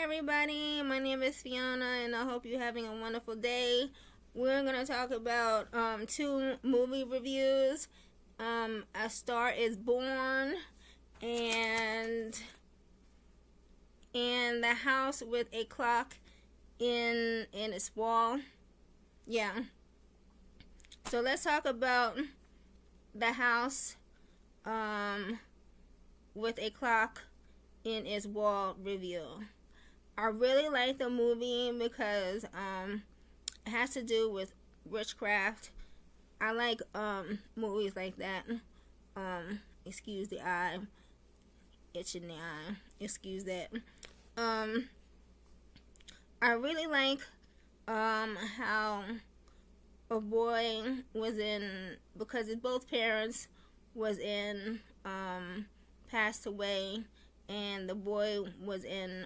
Everybody, my name is Fiona and I hope you're having a wonderful day. We're going to talk about two movie reviews. A Star is Born and The House with a Clock in its Wall. Yeah. So let's talk about The House with a Clock in its Wall review. I really like the movie because it has to do with witchcraft. I like movies like that. Excuse the eye, itching the eye. Excuse that. I really like how a boy was in, because his both parents was in passed away, and the boy was in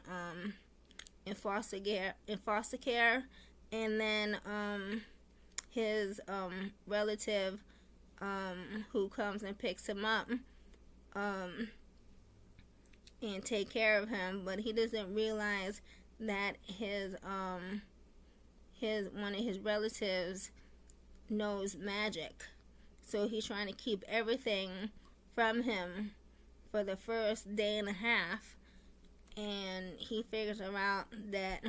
foster care, and then his relative who comes and picks him up and take care of him, but he doesn't realize that his one of his relatives knows magic, so he's trying to keep everything from him for the first day and a half. And he figures out that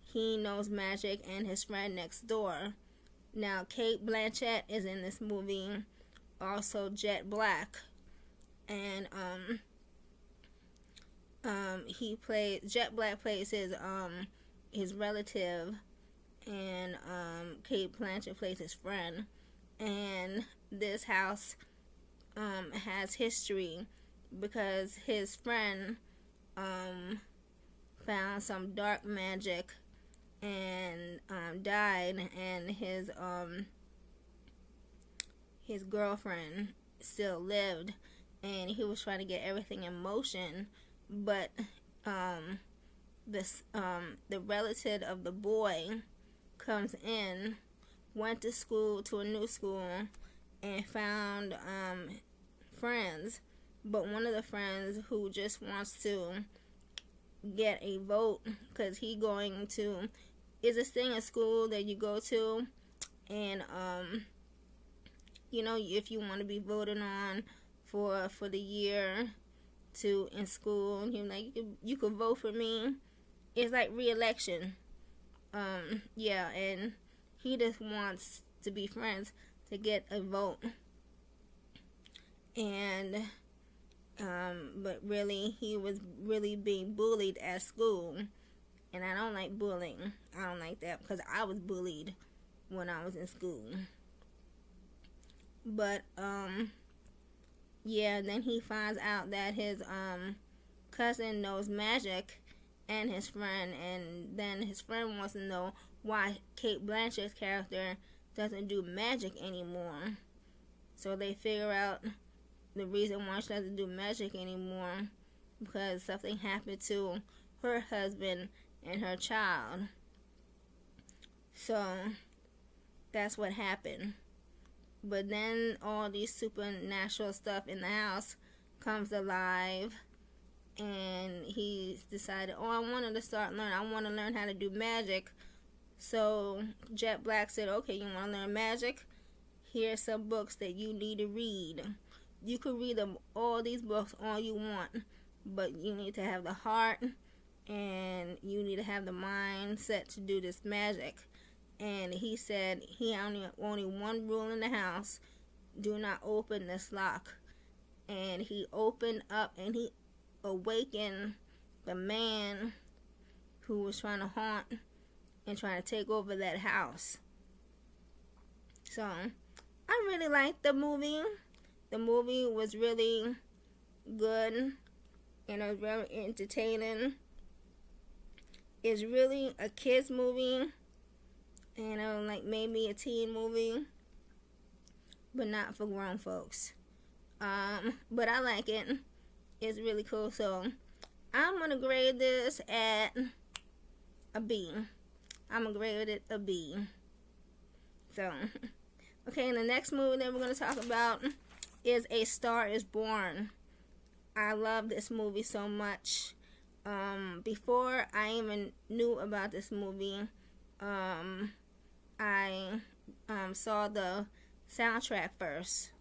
he knows magic and his friend next door. Now, Cate Blanchett is in this movie, also Jet Black, and Jet Black plays his relative, and Cate Blanchett plays his friend. And this house has history because his friend found some dark magic and died, and his girlfriend still lived, and he was trying to get everything in motion, but the relative of the boy comes in, went to a new school, and found friends. But one of the friends who just wants to get a vote, because he going to, is this thing at school that you go to, and if you want to be voted on for the year to in school, and you're like, you could vote for me. It's like re-election. Yeah, and he just wants to be friends to get a vote. And but really, he was really being bullied at school, and I don't like bullying. I don't like that, because I was bullied when I was in school. But yeah, then he finds out that his cousin knows magic, and his friend, and then his friend wants to know why Cate Blanchett's character doesn't do magic anymore. So they figure out the reason why she doesn't do magic anymore, because something happened to her husband and her child. So that's what happened. But then all these supernatural stuff in the house comes alive, and he decided, I want to learn how to do magic. So Jet Black said, okay, you want to learn magic? Here's some books that you need to read. You could read all these books all you want, but you need to have the heart, and you need to have the mindset to do this magic. And he said he only one rule in the house: do not open this lock. And he opened up, and he awakened the man who was trying to haunt and trying to take over that house. So I really liked the movie. The movie was really good, and it was very entertaining. It's really a kids movie, and like maybe a teen movie, but not for grown folks. But I like it. It's really cool. So I'm gonna grade this at a B. I'm gonna grade it a B. So okay, and the next movie that we're gonna talk about is A Star is Born. I love this movie so much. Before I even knew about this movie, I saw the soundtrack first.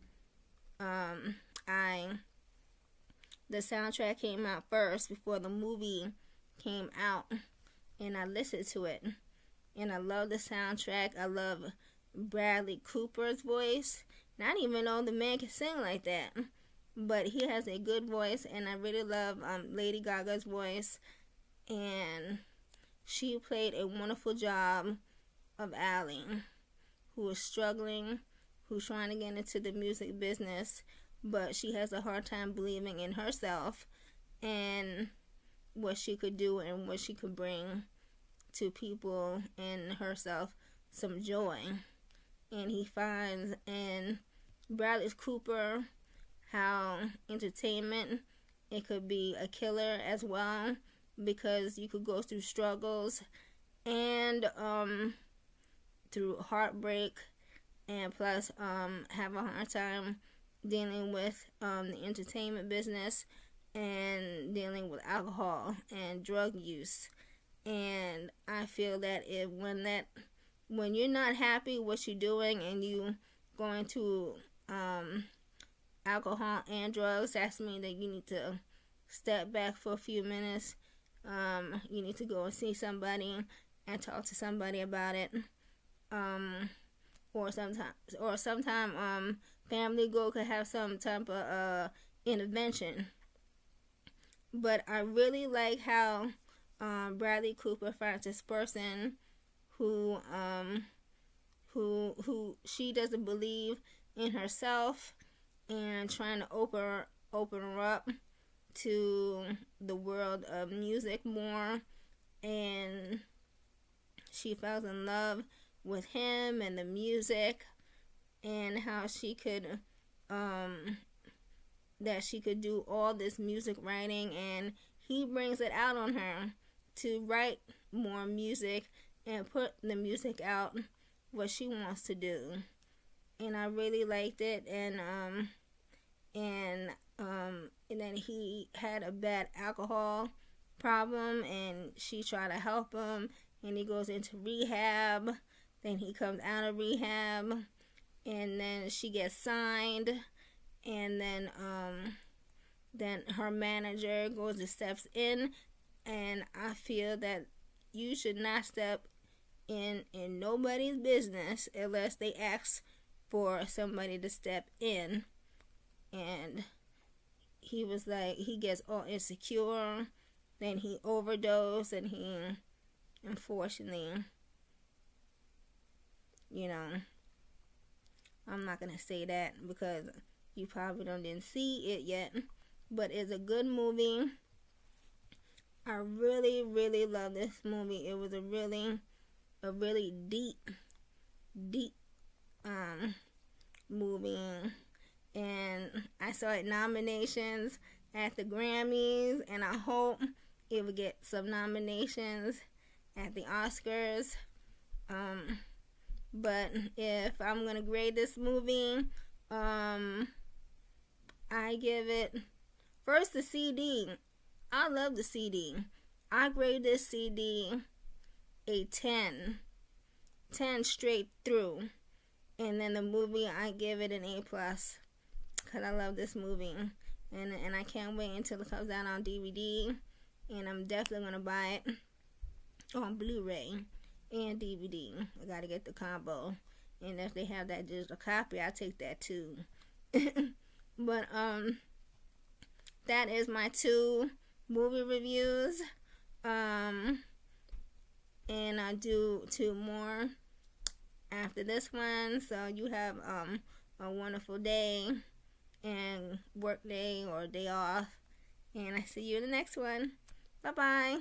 I the soundtrack came out first before the movie came out, and I listened to it, and I love the soundtrack. I love Bradley Cooper's voice, and I didn't even know the man could sing like that, but he has a good voice, and I really love Lady Gaga's voice, and she played a wonderful job of Ally, who is struggling, who's trying to get into the music business, but she has a hard time believing in herself and what she could do and what she could bring to people and herself some joy. And he finds in Bradley Cooper how entertainment, it could be a killer as well, because you could go through struggles and through heartbreak, and plus have a hard time dealing with the entertainment business and dealing with alcohol and drug use. And I feel that when you're not happy what you're doing and you going to alcohol and drugs, that's mean that you need to step back for a few minutes. You need to go and see somebody and talk to somebody about it. Or sometime family go could have some type of intervention. But I really like how Bradley Cooper finds this person who she doesn't believe in herself, and trying to open her up to the world of music more, and she fell in love with him and the music, and how she could do all this music writing, and he brings it out on her to write more music and put the music out what she wants to do. And I really liked it. And then he had a bad alcohol problem, and she tried to help him, and he goes into rehab. Then he comes out of rehab, and then she gets signed, and then her manager goes and steps in. And I feel that you should not step in nobody's business unless they ask for somebody to step in. And he was like, he gets all insecure, then he overdosed, and he, unfortunately, I'm not gonna say that because you probably didn't see it yet, but it's a good movie. I really, really love this movie. It was a really deep movie, and I saw it nominations at the Grammys, and I hope it will get some nominations at the Oscars. But if I'm gonna grade this movie, I give it first the CD. I love the CD. I grade this CD a 10 straight through, and then the movie I give it an A+, because I love this movie, and I can't wait until it comes out on DVD, and I'm definitely gonna buy it on Blu-ray and DVD. I gotta get the combo, and if they have that digital copy, I'll take that too. But that is my 2 movie reviews, and I'll do 2 more after this one. So you have a wonderful day and work day or day off, and I see you in the next one. Bye bye.